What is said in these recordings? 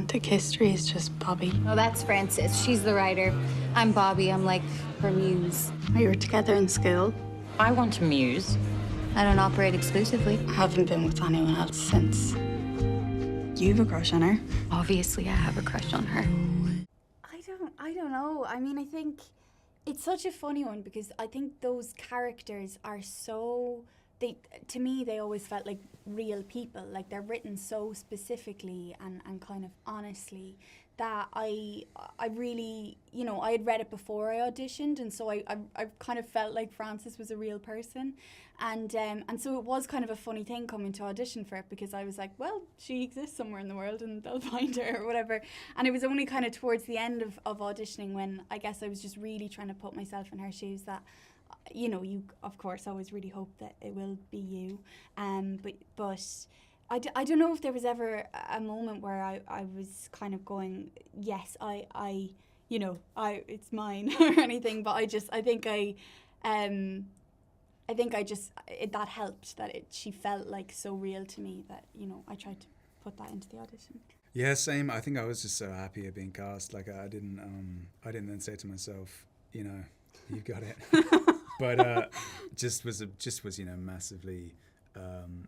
romantic history is just Bobby. Oh, that's Frances. She's the writer. I'm Bobby. I'm like her muse. We were together in school. I want a muse. I don't operate exclusively. I haven't been with anyone else since. You have a crush on her? Obviously, I have a crush on her. I don't know. I mean, I think it's such a funny one because I think those characters are so, to me, they always felt like real people. Like they're written so specifically and kind of honestly that I really, you know, I had read it before I auditioned, and so I kind of felt like Frances was a real person. And so it was kind of a funny thing coming to audition for it, because I was like, well, she exists somewhere in the world and they'll find her or whatever. And it was only kind of towards the end of auditioning when I guess I was just really trying to put myself in her shoes that, you know, you, of course, always really hope that it will be you. But I don't know if there was ever a moment where I was kind of going, yes, I you know, it's mine or anything, but I think that helped, that she felt like so real to me that, you know, I tried to put that into the audition. Yeah, same. I think I was just so happy at being cast. Like I didn't then say to myself, you know, you got it. But just was you know, massively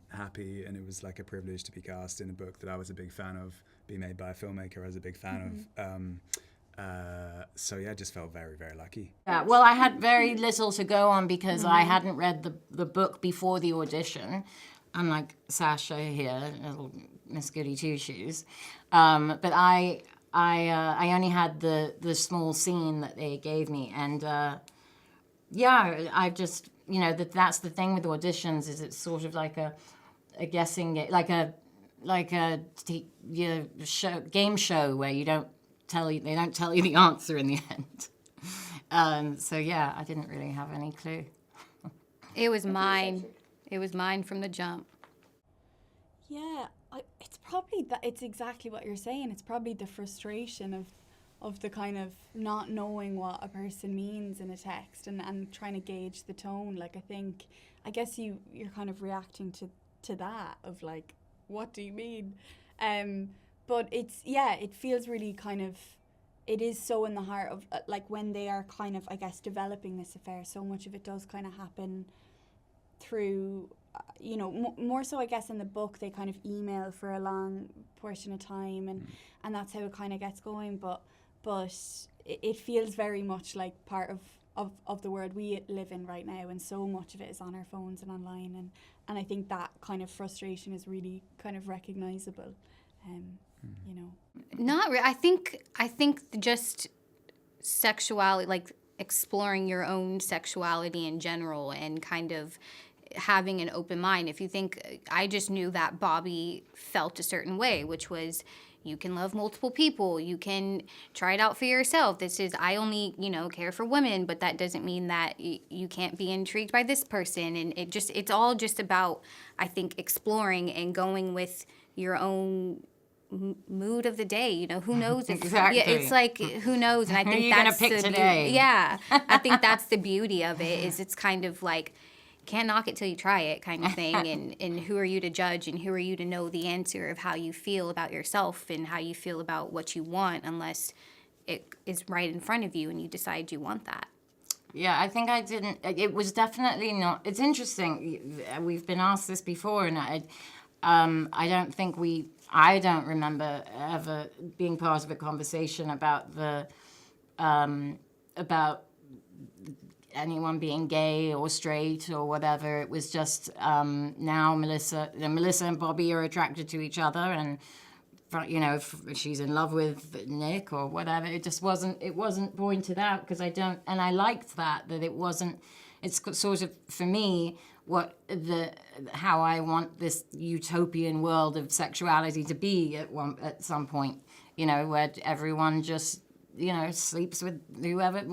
happy, and it was like a privilege to be cast in a book that I was a big fan of, be made by a filmmaker I was a big fan of. So yeah, I just felt very, very lucky. Yeah, well, I had very little to go on because I hadn't read the book before the audition, unlike Sasha here, little Miss Goody Two Shoes. But I only had the small scene that they gave me, and yeah, I just, you know, that's the thing with auditions, is it's sort of like a guessing game, like a game show where they don't tell you the answer in the end. So yeah, I didn't really have any clue. It was mine. It was mine from the jump. Yeah, it's probably that. It's exactly what you're saying. It's probably the frustration of the kind of not knowing what a person means in a text and trying to gauge the tone. Like I guess you're kind of reacting to that of like, what do you mean? But it feels really kind of, it is so in the heart of like when they are kind of, I guess, developing this affair, so much of it does kind of happen through, you know, more so I guess in the book they kind of email for a long portion of time and that's how it kind of gets going, but it feels very much like part of the world we live in right now, and so much of it is on our phones and online, and I think that kind of frustration is really kind of recognisable, you know. Not really. I think just sexuality, like exploring your own sexuality in general and kind of having an open mind. If you think, I just knew that Bobby felt a certain way, which was, you can love multiple people, you can try it out for yourself. This is, I only, you know, care for women, but that doesn't mean that you can't be intrigued by this person. And it's all just about, I think, exploring and going with your own mood of the day. You know, who knows? Exactly. Yeah, it's like, who knows? And I think that's gonna pick the today. Yeah, I think that's the beauty of it, is it's kind of like, can't knock it till you try it kind of thing. And who are you to judge, and who are you to know the answer of how you feel about yourself and how you feel about what you want, unless it is right in front of you and you decide you want that. Yeah, I think I didn't. It was definitely not. It's interesting. We've been asked this before, and I don't remember ever being part of a conversation about about anyone being gay or straight or whatever. It was just now Melissa and Bobby are attracted to each other, and you know, if she's in love with Nick or whatever. It just wasn't pointed out, because I liked that it wasn't. It's sort of, for me, how I want this utopian world of sexuality to be at some point, you know, where everyone just, you know, sleeps with whoever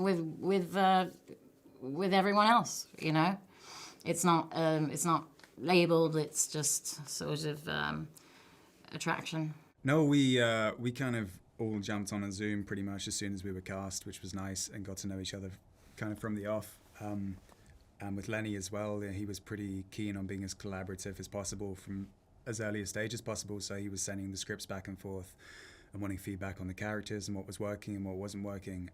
with everyone else, you know. It's not labeled. It's just sort of attraction. No, we kind of all jumped on a Zoom pretty much as soon as we were cast, which was nice, and got to know each other kind of from the off. And with Lenny as well, he was pretty keen on being as collaborative as possible from as early a stage as possible. So he was sending the scripts back and forth and wanting feedback on the characters and what was working and what wasn't working.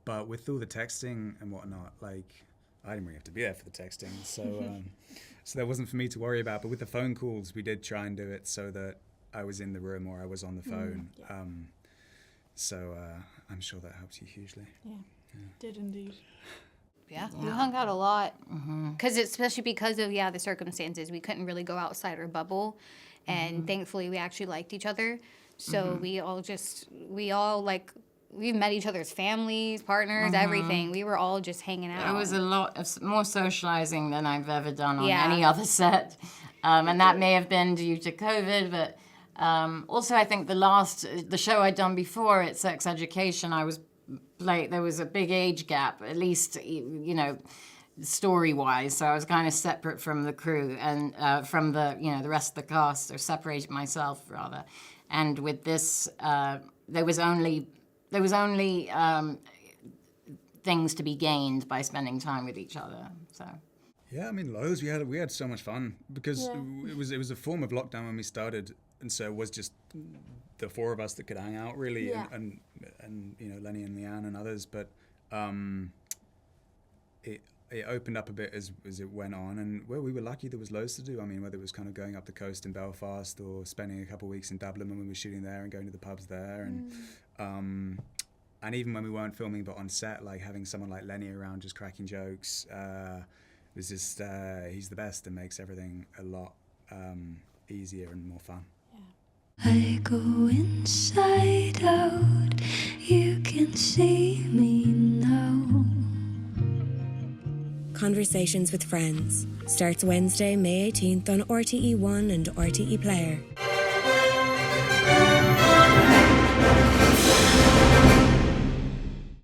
But with all the texting and whatnot, like, I didn't really have to be there for the texting, so so that wasn't for me to worry about. But with the phone calls, we did try and do it so that I was in the room or I was on the phone. So I'm sure that helped you hugely. Yeah. Did indeed. Yeah, we hung out a lot, especially because of the circumstances. We couldn't really go outside our bubble, and thankfully we actually liked each other. So we met each other's families, partners, everything. We were all just hanging out. It was a lot of more socializing than I've ever done on any other set, and that may have been due to COVID, but also I think the show I'd done before at Sex Education, there was a big age gap, at least, story-wise, so I was kind of separate from the crew and from the rest of the cast, or separated myself rather. And with this, there was only things to be gained by spending time with each other. So. Yeah, I mean, loads. We had so much fun because it was a form of lockdown when we started, and so it was just the four of us that could hang out really, and Lenny and Leanne and others. But it opened up a bit as it went on, and we were lucky there was loads to do. I mean, whether it was kind of going up the coast in Belfast or spending a couple of weeks in Dublin when we were shooting there and going to the pubs there, and even when we weren't filming but on set, like having someone like Lenny around just cracking jokes was just he's the best and makes everything a lot easier and more fun. I go inside out, you can see me now. Conversations with Friends starts Wednesday, May 18th on RTE1 and RTE Player.